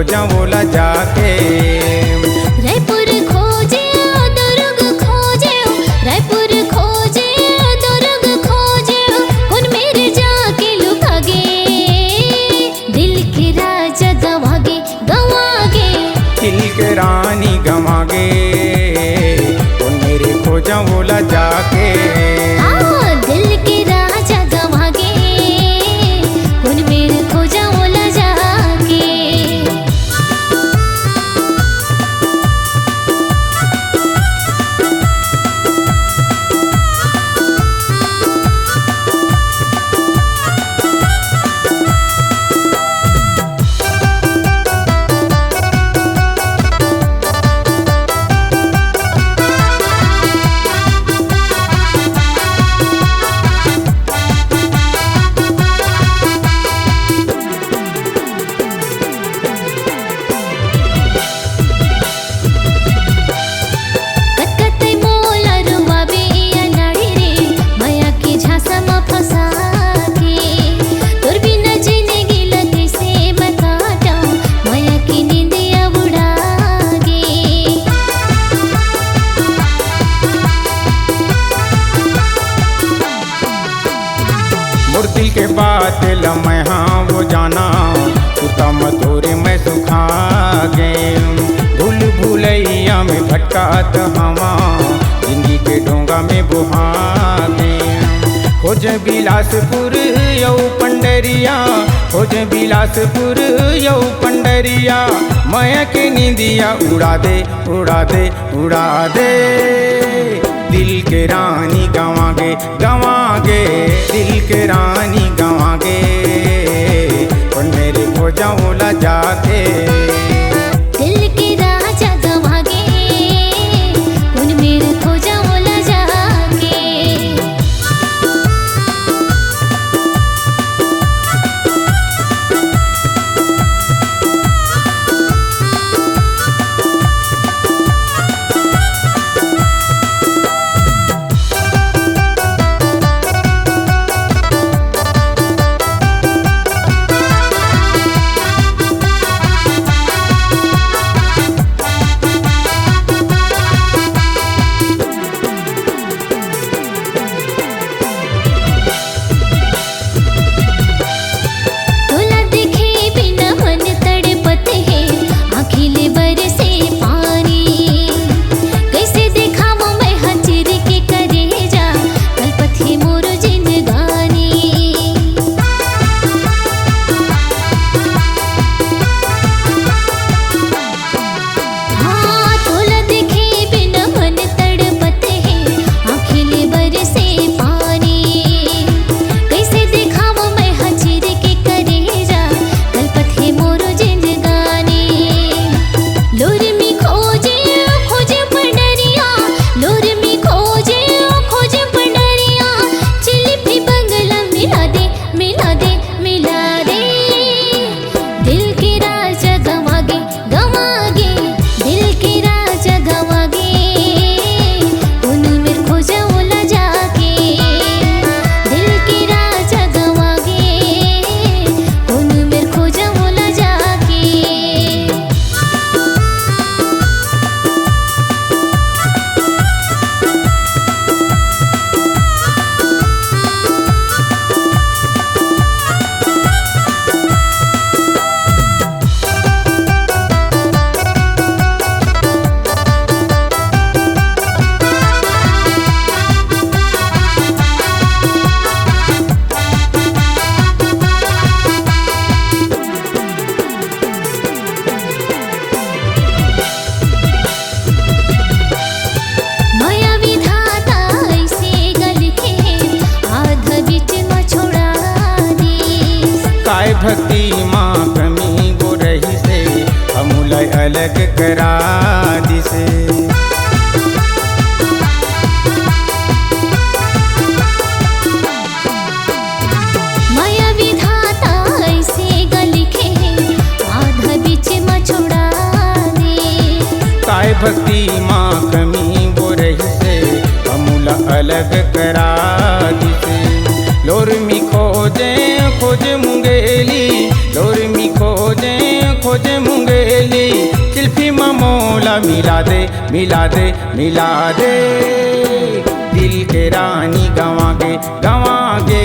खोजा बोला जाके। रायपुर खोजे दुर्ग खोजे, रायपुर खोजे दुर्ग खोजे, कौन मेरे जाके लुभागे, दिल के राजा गवागे गवागे, दिल के रानी गवागे, कौन मेरे खोजा बोला जाके। दिल के राजा गवागे, कौन मेरे खोजा बोला जाके। मोर दिल के बात मैं हाँ वो जाना, सुता मथुरे में सुखा गए, भूल भूलैया में भटकात हवा, जिंदगी के डोंगा में बुहा गए। खोज बिलासपुर यौ पंडरिया, खोज बिलासपुर यौ पंडरिया, मैं के नींदिया उड़ा दे उड़ा दे उड़ा दे, दिल के रानी गवागे गवागे, दिल के रानी गवागे, कौन मेरे खोजा बोला जाके। दिल के राजा गवागे, कौन मेरे खोजा बोला जाके। भक्ति माँ कमी गो रही से, हमूलय अलग करा दिसे। माया विधाता ऐसे गलिखे, आधा बीच में छोड़ा दे। काय भक्ति माँ कमी गो रही से, हमूला अलग करा दिसे। लोरमी खोजे खोजे मुंगेली, लोरमी खोजे खोजे मुंगेली, मिला दे मिला दे मिला दे, दिल के रानी गंवा गे